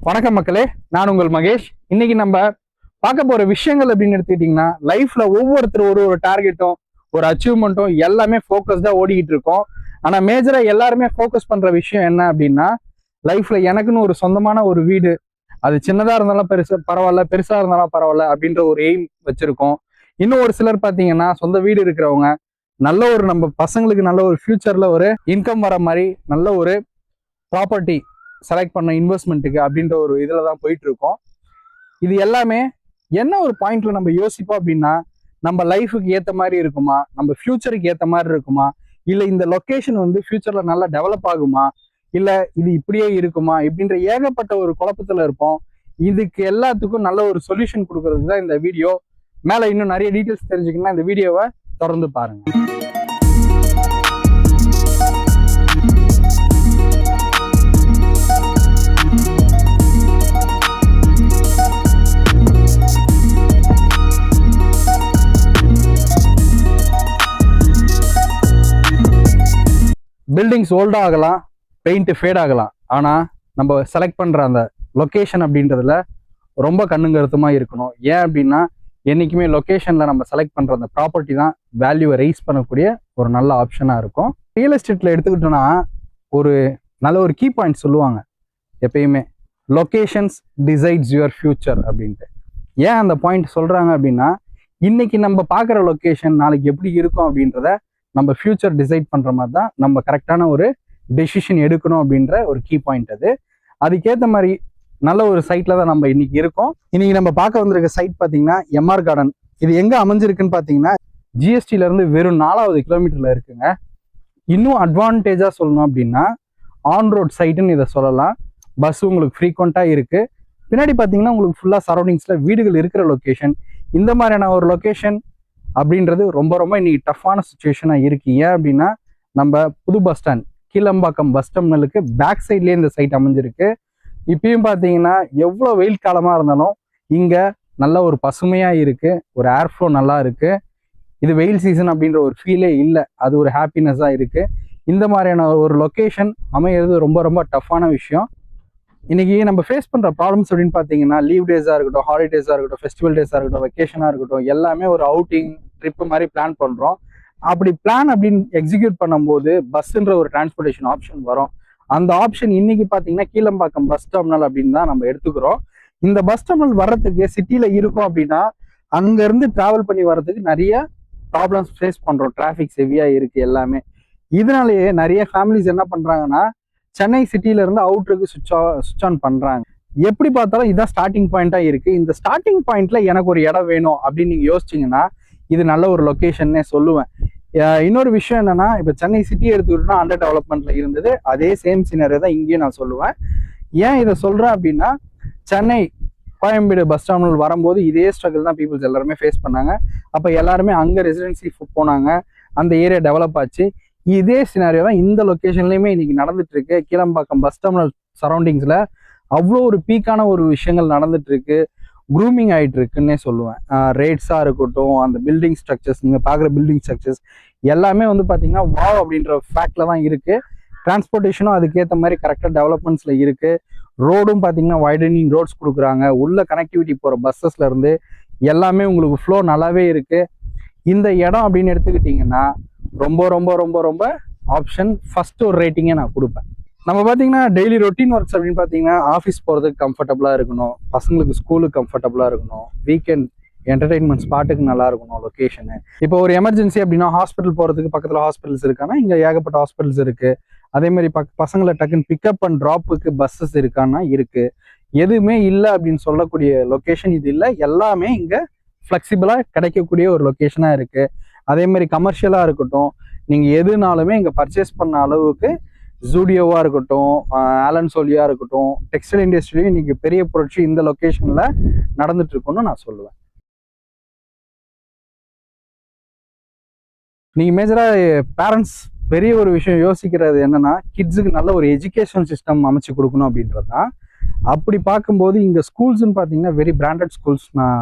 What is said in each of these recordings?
வணக்கம் மக்களே, நான் உங்கள் மகேஷ். இன்னைக்கு நம்ம பார்க்க போற விஷயங்கள் அப்படின்னு எடுத்துக்கிட்டீங்கன்னா, லைஃப்ல ஒவ்வொருத்தரும் ஒரு டார்கெட்டும் ஒரு அச்சீவ்மெண்ட்டும் எல்லாமே ஃபோக்கஸ்டா ஓடிக்கிட்டு இருக்கோம். ஆனா மேஜரா எல்லாருமே ஃபோக்கஸ் பண்ற விஷயம் என்ன அப்படின்னா, லைஃப்ல எனக்குன்னு ஒரு சொந்தமான ஒரு வீடு, அது சின்னதா இருந்தாலும் பெருசா பரவாயில்ல, பெருசா இருந்தாலும் பரவாயில்ல அப்படின்ற ஒரு எய்ம் வச்சிருக்கோம். இன்னும் ஒரு சிலர் பார்த்தீங்கன்னா, சொந்த வீடு இருக்கிறவங்க நல்ல ஒரு நம்ம பசங்களுக்கு நல்ல ஒரு ஃபியூச்சர்ல ஒரு இன்கம் வர மாதிரி நல்ல ஒரு ப்ராப்பர்ட்டி செலக்ட் பண்ண இன்வெஸ்ட்மெண்ட்டுக்கு அப்படின்ற ஒரு இதில் தான் போயிட்டு இருக்கோம். இது எல்லாமே என்ன ஒரு பாயிண்ட்ல நம்ம யோசிப்போம் அப்படின்னா, நம்ம லைஃபுக்கு ஏற்ற மாதிரி இருக்குமா, நம்ம ஃபியூச்சருக்கு ஏற்ற மாதிரி இருக்குமா, இல்லை இந்த லொக்கேஷன் வந்து ஃபியூச்சர்ல நல்லா டெவலப் ஆகுமா, இல்லை இது இப்படியே இருக்குமா இப்படின்ற ஏகப்பட்ட ஒரு குழப்பத்தில் இருப்போம். இதுக்கு எல்லாத்துக்கும் நல்ல ஒரு சொல்யூஷன் கொடுக்கறது தான் இந்த வீடியோ. மேலே இன்னும் நிறைய டீட்டெயில்ஸ் தெரிஞ்சுக்கணும்னா இந்த வீடியோவை தொடர்ந்து பாருங்க. பில்டிங்ஸ் ஓல்ட் ஆகலாம், பெயிண்ட் ஃபேட் ஆகலாம், ஆனால் நம்ம செலக்ட் பண்ணுற அந்த லொக்கேஷன் அப்படின்றதுல ரொம்ப கண்ணுங்கருத்துமாக இருக்கணும். ஏன் அப்படின்னா, என்றைக்குமே லொக்கேஷனில் நம்ம செலக்ட் பண்ணுற அந்த ப்ராப்பர்ட்டி தான் வேல்யூவை ரைஸ் பண்ணக்கூடிய ஒரு நல்ல ஆப்ஷனாக இருக்கும். ரியல் எஸ்டேட்டில் எடுத்துக்கிட்டோன்னா ஒரு நல்ல ஒரு கீ பாயிண்ட் சொல்லுவாங்க எப்பயுமே, லொக்கேஷன்ஸ் டிசைட்ஸ் யுவர் ஃபியூச்சர் அப்படின்ட்டு. ஏன் அந்த பாயிண்ட் சொல்கிறாங்க அப்படின்னா, இன்னைக்கு நம்ம பார்க்குற லொக்கேஷன் நாளைக்கு எப்படி இருக்கும் அப்படின்றத நம்ம ஃபியூச்சர் டிசைட் பண்ணுற மாதிரி தான் நம்ம கரெக்டான ஒரு டெசிஷன் எடுக்கணும் அப்படின்ற ஒரு கீ பாயிண்ட் அது. அதுக்கேற்ற மாதிரி நல்ல ஒரு சைட்டில் தான் நம்ம இன்னைக்கு இருக்கோம். இன்னைக்கு நம்ம பார்க்க வந்திருக்க சைட் பார்த்தீங்கன்னா எம்ஆர் கார்டன். இது எங்கே அமைஞ்சிருக்குன்னு பார்த்தீங்கன்னா ஜிஎஸ்டியிலேருந்து வெறும் 4வது கிலோமீட்டரில் இருக்குங்க. இன்னும் அட்வான்டேஜாக சொல்லணும் அப்படின்னா ஆன் ரோட் சைட்டுன்னு இதை சொல்லலாம். பஸ் உங்களுக்கு ஃப்ரீக்வெண்ட்டாக இருக்குது. பின்னாடி பார்த்தீங்கன்னா உங்களுக்கு ஃபுல்லாக சரௌண்டிங்ஸில் வீடுகள் இருக்கிற லொக்கேஷன். இந்த மாதிரியான ஒரு லொக்கேஷன் அப்படின்றது ரொம்ப ரொம்ப இன்னைக்கு டஃப்பான சுச்சுவேஷனாக இருக்குது. ஏன் அப்படின்னா, நம்ம புது பஸ் ஸ்டாண்ட் கீழம்பாக்கம் பஸ் டெர்மினலுக்கு பேக் சைட்லேயே இந்த சைட் அமைஞ்சிருக்கு. இப்பயும் பார்த்தீங்கன்னா எவ்வளோ வெயில் காலமாக இருந்தாலும் இங்கே நல்ல ஒரு பசுமையாக இருக்குது, ஒரு ஏர் ஃப்ளோ நல்லா இருக்குது. இது வெயில் சீசன் அப்படின்ற ஒரு ஃபீலே இல்லை, அது ஒரு ஹாப்பினஸ்ஸாக இருக்குது. இந்த மாதிரியான ஒரு லொக்கேஷன் அமையிறது ரொம்ப ரொம்ப டஃப்பான விஷயம். இன்னைக்கு நம்ம ஃபேஸ் பண்ணுற ப்ராப்ளம்ஸ் அப்படின்னு பார்த்தீங்கன்னா, லீவ் டேஸாக இருக்கட்டும், ஹாலிடேஸாக இருக்கட்டும், ஃபெஸ்டிவல் டேஸாக இருக்கட்டும், வெக்கேஷனாக இருக்கட்டும், எல்லாமே ஒரு அவுட்டிங் ட்ரிப்பு மாதிரி பிளான் பண்ணுறோம். அப்படி பிளான் அப்படின்னு எக்ஸிக்யூட் பண்ணும்போது பஸ்ஸுன்ற ஒரு டிரான்ஸ்போர்ட்டேஷன் ஆப்ஷன் வரும். அந்த ஆப்ஷன் இன்னைக்கு பார்த்தீங்கன்னா கீழம்பாக்கம் பஸ் டெர்மினல் அப்படின்னு தான் நம்ம எடுத்துக்கிறோம். இந்த பஸ் டெர்மினல் வர்றதுக்கு சிட்டியில் இருக்கும் அப்படின்னா அங்கேருந்து ட்ராவல் பண்ணி வர்றதுக்கு நிறைய ப்ராப்ளம்ஸ் ஃபேஸ் பண்ணுறோம். டிராஃபிக் ஹெவியாக இருக்குது எல்லாமே. இதனாலேயே நிறைய ஃபேமிலிஸ் என்ன பண்ணுறாங்கன்னா, சென்னை சிட்டியில இருந்து அவுட்ருக்கு சுவிட்ச் ஆன் பண்றாங்க. எப்படி பார்த்தாலும் இதுதான் ஸ்டார்டிங் பாயிண்டா இருக்கு. இந்த ஸ்டார்டிங் பாயிண்ட்ல எனக்கு ஒரு இடம் வேணும் அப்படின்னு நீங்க யோசிச்சீங்கன்னா இது நல்ல ஒரு லொக்கேஷன்னே சொல்லுவேன். இன்னொரு விஷயம் என்னன்னா, இப்போ சென்னை சிட்டி எடுத்துக்கிட்டோம்னா அண்டர் டெவலப்மெண்ட்ல இருந்தது. அதே சேம் சீனரி தான் இங்கேயும் நான் சொல்லுவேன். ஏன் இதை சொல்றேன் அப்படின்னா, சென்னை கோயம்பேடு பஸ் டெர்மினல் வரும்போது இதே ஸ்ட்ரகிள் தான் பீப்புள்ஸ் எல்லாருமே ஃபேஸ் பண்ணாங்க. அப்போ எல்லாருமே அங்கே ரெசிடென்சி போனாங்க, அந்த ஏரியா டெவலப் ஆச்சு. இதே சினாரியோ தான் இந்த லொக்கேஷன்லையுமே இன்னைக்கு நடந்துட்டு இருக்கு. கீழம்பாக்கம் பஸ் டெர்மினல் சரௌண்டிங்ஸ்ல அவ்வளோ ஒரு பீக்கான ஒரு விஷயங்கள் நடந்துட்டு இருக்கு. க்ரூமிங் ஆகிட்டு இருக்குன்னே சொல்லுவேன். ரேட்ஸாக இருக்கட்டும், அந்த பில்டிங் ஸ்ட்ரக்சர்ஸ், நீங்கள் பார்க்குற பில்டிங் ஸ்ட்ரக்சர்ஸ் எல்லாமே வந்து பார்த்தீங்கன்னா வாவ் அப்படின்ற ஃபேக்டில் தான் இருக்குது. டிரான்ஸ்போர்ட்டேஷனும் அதுக்கேற்ற மாதிரி கரெக்டாக டெவலப்மெண்ட்ஸில் இருக்குது. ரோடும் பார்த்தீங்கன்னா வைடனிங் ரோட்ஸ் கொடுக்குறாங்க. உள்ள கனெக்டிவிட்டி போகிற பஸ்ஸஸ்ல இருந்து எல்லாமே உங்களுக்கு ஃப்ளோ நல்லாவே இருக்குது. இந்த இடம் அப்படின்னு எடுத்துக்கிட்டிங்கன்னா ரொம்ப ரொம்ப ரொம்ப ரொம்ப ஆப்ஷன் ஃபர்ஸ்ட் ஒரு ரேட்டிங்கே நான் கொடுப்பேன். நம்ம பார்த்தீங்கன்னா டெய்லி ரொட்டீன் ஒர்க்ஸ் அப்படின்னு பார்த்தீங்கன்னா ஆஃபீஸ் போகிறதுக்கு கம்ஃபர்டபுளாக இருக்கணும், பசங்களுக்கு ஸ்கூலுக்கு கம்ஃபர்டபுளாக இருக்கணும், வீக்கெண்ட் என்டர்டெயின்மெண்ட் ஸ்பாட்டுக்கு நல்லா இருக்கணும் லொக்கேஷனு. இப்போ ஒரு எமர்ஜென்சி அப்படின்னா ஹாஸ்பிட்டல் போகிறதுக்கு பக்கத்தில் ஹாஸ்பிட்டல்ஸ் இருக்கான்னா இங்கே ஏகப்பட்ட ஹாஸ்பிட்டல்ஸ் இருக்குது. அதே மாதிரி பசங்களை டக்குன்னு பிக்கப் அண்ட் ட்ராப்புக்கு பஸ்ஸஸ் இருக்கான்னா இருக்குது. எதுவுமே இல்லை அப்படின்னு சொல்லக்கூடிய லொக்கேஷன் இது இல்லை. எல்லாமே இங்கே ஃப்ளெக்சிபிளாக கிடைக்கக்கூடிய ஒரு லொக்கேஷனாக இருக்குது. அதே மாதிரி கமர்ஷியலாக இருக்கட்டும், நீங்கள் எதுனாலுமே இங்கே பர்ச்சேஸ் பண்ண அளவுக்கு ஜூடியோவாக இருக்கட்டும், ஆலன் சோலியாக இருக்கட்டும், டெக்ஸ்டைல் இண்டஸ்ட்ரியிலையும் இன்னைக்கு பெரிய புரட்சி இந்த லொக்கேஷனில் நடந்துட்டு இருக்குன்னு நான் சொல்லுவேன். நீங்கள் மேஜராக பேரண்ட்ஸ் பெரிய ஒரு விஷயம் யோசிக்கிறது என்னன்னா, கிட்ஸுக்கு நல்ல ஒரு எஜுகேஷன் சிஸ்டம் அமைச்சு கொடுக்கணும் அப்படின்றது தான். அப்படி பார்க்கும்போது இங்கே ஸ்கூல்ஸ்ன்னு பார்த்தீங்கன்னா வெரி பிராண்டட் ஸ்கூல்ஸ்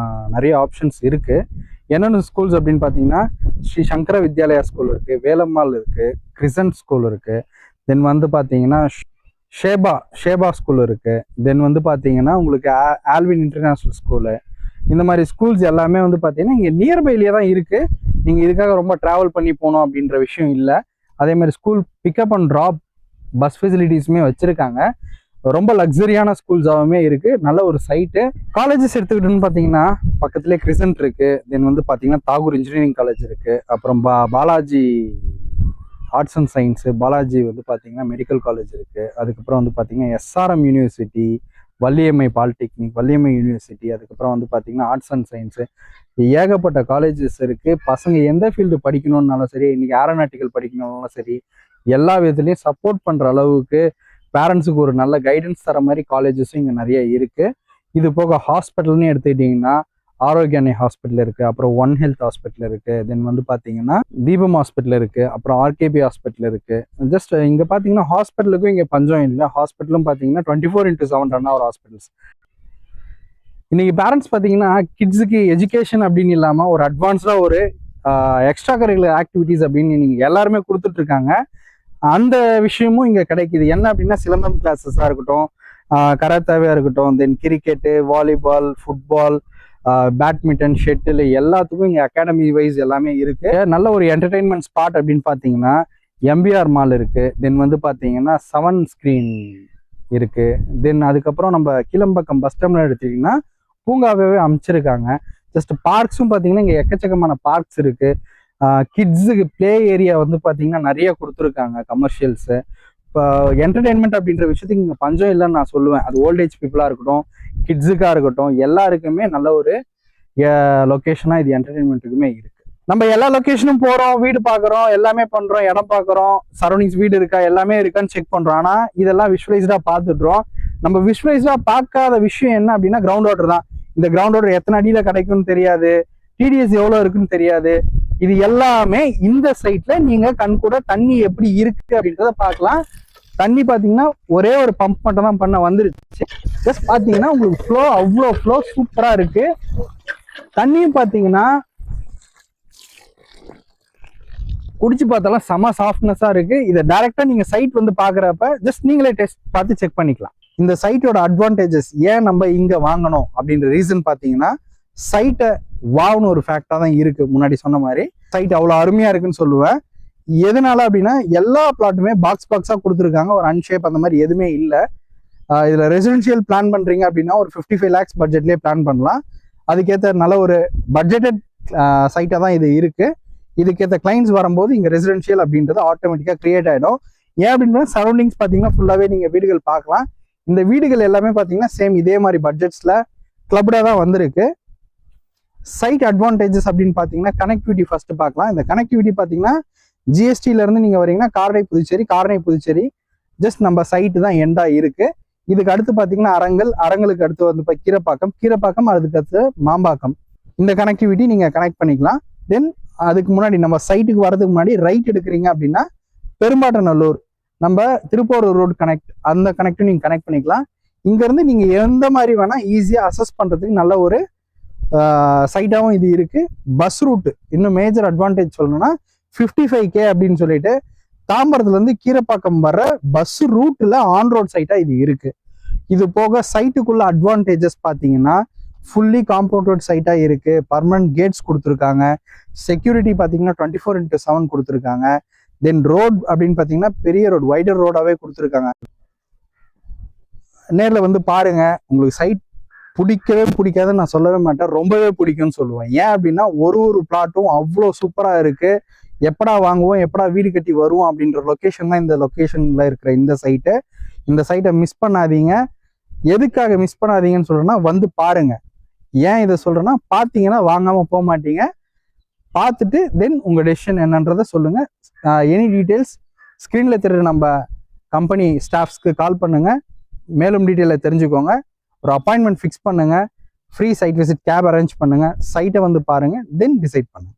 நிறைய ஆப்ஷன்ஸ் இருக்குது. என்னென்ன ஸ்கூல்ஸ் அப்படின்னு பார்த்தீங்கன்னா, ஸ்ரீ சங்கர வித்யாலயா ஸ்கூல் இருக்குது, வேலம்மாள் இருக்குது, கிரிசன்ட் ஸ்கூல் இருக்குது. தென் வந்து பார்த்தீங்கன்னா ஷேபா ஸ்கூல் இருக்கு. தென் வந்து பார்த்தீங்கன்னா உங்களுக்கு ஆல்வின் இன்டர்நேஷ்னல் ஸ்கூலு, இந்த மாதிரி ஸ்கூல்ஸ் எல்லாமே வந்து பார்த்தீங்கன்னா இங்கே நியர்பைலேயே தான் இருக்கு. நீங்கள் இதுக்காக ரொம்ப ட்ராவல் பண்ணி போகணும் அப்படின்ற விஷயம் இல்லை. அதே மாதிரி school pickup and drop bus ஃபெசிலிட்டிஸுமே வச்சிருக்காங்க. ரொம்ப லக்ஸரியான ஸ்கூல்ஸாகவுமே இருக்கு. நல்ல ஒரு சைட்டு. காலேஜஸ் எடுத்துக்கிட்டோன்னு பார்த்தீங்கன்னா பக்கத்துலேயே கிரிசன்ட் இருக்கு. தென் வந்து பார்த்தீங்கன்னா தாகூர் இன்ஜினியரிங் காலேஜ் இருக்கு. அப்புறம் Balaji arts and science, Balaji வந்து பார்த்தீங்கன்னா மெடிக்கல் காலேஜ் இருக்குது. அதுக்கப்புறம் வந்து பார்த்தீங்கன்னா SRM university, Valliammai polytechnic, Valliammai university, அதுக்கப்புறம் வந்து பார்த்தீங்கன்னா ஆர்ட்ஸ் அண்ட் சயின்ஸு, ஏகப்பட்ட காலேஜஸ் இருக்குது. பசங்க எந்த ஃபீல்டு படிக்கணும்னாலும் சரி, இன்றைக்கி ஏரோநாட்டிக்கல் படிக்கணும்னாலும் சரி, எல்லா விதத்துலேயும் சப்போர்ட் பண்ணுற அளவுக்கு பேரண்ட்ஸுக்கு ஒரு நல்ல கைடன்ஸ் தர மாதிரி காலேஜஸும் இங்கே நிறைய இருக்குது. இது போக ஹாஸ்பிட்டல்னு எடுத்துக்கிட்டிங்கன்னா ஆரோக்கியானி ஹாஸ்பிட்டல் இருக்குது, அப்புறம் ஒன் ஹெல்த் ஹாஸ்பிட்டல் இருக்குது, தென் வந்து பார்த்தீங்கன்னா தீபம் ஹாஸ்பிட்டல் இருக்குது, அப்புறம் ஆர்கேபி ஹாஸ்பிட்டல் இருக்குது. ஜஸ்ட் இங்கே பார்த்தீங்கன்னா ஹாஸ்பிட்டலுக்கும் இங்கே பஞ்சம் இல்லை. ஹாஸ்பிட்டலும் பார்த்தீங்கன்னா 24/7 ரன் ஆகிற ஹாஸ்பிட்டல்ஸ். இன்னைக்கு பேரண்ட்ஸ் பார்த்தீங்கன்னா கிட்ஸுக்கு எஜுகேஷன் அப்படின்னு இல்லாமல் ஒரு அட்வான்ஸ்டாக ஒரு எக்ஸ்ட்ரா கரிக்குலர் ஆக்டிவிட்டீஸ் அப்படின்னு நீங்கள் எல்லாருமே கொடுத்துட்ருக்காங்க. அந்த விஷயமும் இங்கே கிடைக்கிது. என்ன அப்படின்னா சிலம்பம் கிளாஸஸாக இருக்கட்டும், கராத்தாவாக இருக்கட்டும், then cricket, volleyball, football, badminton, shuttle, எல்லாத்துக்கும் இங்கே அகாடமி வைஸ் எல்லாமே இருக்கு. நல்ல ஒரு என்டர்டெயின்மெண்ட் ஸ்பாட் அப்படின்னு பார்த்தீங்கன்னா எம்பிஆர் மால் இருக்கு. தென் வந்து பார்த்தீங்கன்னா 7 ஸ்க்ரீன் இருக்கு. தென் அதுக்கப்புறம் நம்ம கீழம்பக்கம் பஸ் ஸ்டாண்ட்ல எடுத்தீங்கன்னா பூங்காவே அமைச்சிருக்காங்க. ஜஸ்ட் பார்க்ஸும் பார்த்தீங்கன்னா இங்கே எக்கச்சக்கமான பார்க்ஸ் இருக்கு. கிட்ஸுக்கு பிளே ஏரியா வந்து பார்த்தீங்கன்னா நிறைய கொடுத்துருக்காங்க கமர்ஷியல்ஸு. இப்போ என்டர்டெயின்மெண்ட் அப்படின்ற விஷயத்துக்கு இங்கே பஞ்சம் இல்லைன்னு நான் சொல்லுவேன். அது ஓல்டேஜ் பீப்புளாக இருக்கட்டும், கிட்ஸுக்காக இருக்கட்டும், எல்லாருக்குமே நல்ல ஒரு லொக்கேஷனாக இது என்டர்டெயின்மெண்ட்டுக்குமே இருக்குது. நம்ம எல்லா லொக்கேஷனும் போகிறோம், வீடு பார்க்குறோம், எல்லாமே பண்ணுறோம், இடம் பார்க்குறோம், சரௌண்டிங்ஸ் வீடு இருக்கா எல்லாமே இருக்கான்னு செக் பண்ணுறோம். ஆனால் இதெல்லாம் விஷுவலைஸ்டாக பார்த்துட்றோம். நம்ம விஷுவலைஸ்டாக பார்க்காத விஷயம் என்ன அப்படின்னா கிரவுண்ட் வாட்டர் தான். இந்த கிரவுண்ட் வாட்டர் எத்தனை அடியில் கிடைக்கும்னு தெரியாது, டிடிஎஸ் எவ்வளோ இருக்குன்னு தெரியாது. இது எல்லாமே இந்த சைட்ல நீங்க கண் கூட தண்ணி எப்படி இருக்கு அப்படின்றத பார்க்கலாம். தண்ணி பார்த்தீங்கன்னா ஒரே ஒரு பம்ப் மட்டும் தான் பண்ண வந்துருச்சு. ஜஸ்ட் பார்த்தீங்கன்னா உங்களுக்கு ஃப்ளோ அவ்வளோ ஃப்ளோ சூப்பராக இருக்கு. தண்ணியும் பார்த்தீங்கன்னா குடிச்சு பார்த்தாலும் செம சாஃப்ட்னஸாக இருக்கு. இதை டைரக்டா நீங்க சைட் வந்து பாக்குறப்ப ஜஸ்ட் நீங்களே டெஸ்ட் பார்த்து செக் பண்ணிக்கலாம். இந்த சைட்டோட அட்வான்டேஜஸ் ஏன் நம்ம இங்க வாங்கணும் அப்படின்ற ரீசன் பார்த்தீங்கன்னா சைட்டை வாவ்னு ஒரு ஃபேக்டா தான் இருக்கு. முன்னாடி சொன்ன மாதிரி சைட் அவ்வளோ அருமையா இருக்குன்னு சொல்லுவேன். எதனால அப்படின்னா எல்லா பிளாட்டுமே பாக்ஸா கொடுத்துருக்காங்க. ஒரு அன்ஷேப் அந்த மாதிரி எதுவுமே இல்லை. இதுல ரெசிடென்ஷியல் பிளான் பண்றீங்க அப்படின்னா ஒரு 55 lakhs பட்ஜெட்லேயே பிளான் பண்ணலாம். அதுக்கேற்ற நல்ல ஒரு பட்ஜெட்டட் சைட்டா தான் இது இருக்கு. இதுக்கேற்ற கிளைண்ட்ஸ் வரும்போது இங்க ரெசிடென்ஷியல் அப்படின்றது ஆட்டோமேட்டிக்கா கிரியேட் ஆயிடும். ஏன் அப்படின்னா சரௌண்டிங்ஸ் பார்த்தீங்கன்னா ஃபுல்லாவே நீங்க வீடுகள் பார்க்கலாம். இந்த வீடுகள் எல்லாமே பார்த்தீங்கன்னா சேம் இதே மாதிரி பட்ஜெட்ஸ்ல கிளப்டா தான் வந்திருக்கு. சைட் அட்வான்டேஜஸ் அப்படின்னு பார்த்தீங்கன்னா கனெக்டிவிட்டி ஃபர்ஸ்ட் பார்க்கலாம். இந்த கனெக்டிவிட்டி பார்த்தீங்கன்னா ஜிஎஸ்டில இருந்து நீங்க வரீங்கன்னா கார்னை புதுச்சேரி ஜஸ்ட் நம்ம சைட்டு தான் எண்டா இருக்கு. இதுக்கு அடுத்து பார்த்தீங்கன்னா அரங்கலுக்கு அடுத்து வந்து கீரப்பாக்கம் அதுக்கு அடுத்து மாம்பாக்கம். இந்த கனெக்டிவிட்டி நீங்க கனெக்ட் பண்ணிக்கலாம். தென் அதுக்கு முன்னாடி நம்ம சைட்டுக்கு வரதுக்கு முன்னாடி ரைட் எடுக்கிறீங்க அப்படின்னா பெரும்பாட்டநல்லூர் நம்ம திருப்பூர் ரோடு அந்த கனெக்டும் நீங்க கனெக்ட் பண்ணிக்கலாம். இங்க இருந்து நீங்க எந்த மாதிரி வேணா ஈஸியா அசஸ் பண்றதுக்கு நல்ல ஒரு சைட்டாகவும் இது இருக்கு. பஸ் ரூட் இன்னும் மேஜர் அட்வான்டேஜ் சொல்லணும்னா 55K அப்படின்னு சொல்லிட்டு தாம்பரத்துல இருந்து கீரப்பாக்கம் வர பஸ் ரூட்ல ஆன் ரோட் சைட்டா இது இருக்கு. இது போக சைட்டுக்குள்ள அட்வான்டேஜஸ் பார்த்தீங்கன்னா ஃபுல்லி காம்பவுண்டட் சைட்டா இருக்கு. பர்மனன்ட் கேட்ஸ் கொடுத்துருக்காங்க. செக்யூரிட்டி பார்த்தீங்கன்னா 24/7 கொடுத்துருக்காங்க. தென் ரோட் அப்படின்னு பார்த்தீங்கன்னா பெரிய ரோடு, வைடர் ரோடாவே கொடுத்துருக்காங்க. நேரில் வந்து பாருங்க, உங்களுக்கு சைட் பிடிக்காதுன்னு நான் சொல்லவே மாட்டேன், ரொம்பவே பிடிக்கும்னு சொல்லுவேன். ஏன் அப்படின்னா ஒரு பிளாட்டும் அவ்வளோ சூப்பராக இருக்கு. எப்படா வாங்குவோம், எப்படா வீடு கட்டி வருவோம் அப்படின்ற லொக்கேஷன் தான் இந்த லொக்கேஷன்ல இருக்கிற இந்த சைட்டை மிஸ் பண்ணாதீங்க. எதுக்காக மிஸ் பண்ணாதீங்கன்னு சொல்றேன்னா வந்து பாருங்க. ஏன் இதை சொல்றேன்னா பார்த்தீங்கன்னா வாங்காம போக மாட்டீங்க. பார்த்துட்டு தென் உங்க டெசிஷன் என்னன்றதை சொல்லுங்க. எனி டீட்டெயில்ஸ் ஸ்க்ரீன்ல தெரியுற நம்ம கம்பெனி ஸ்டாஃப்ஸ்க்கு கால் பண்ணுங்க. மேலும் டீட்டெயிலை தெரிஞ்சுக்கோங்க. ஒரு அப்பாயின்மெண்ட் ஃபிக்ஸ் பண்ணுங்க. Free side visit cab arrange பண்ணுங்க. சைட்டை வந்து பாருங்க, தென் டிசைட் பண்ணுங்க.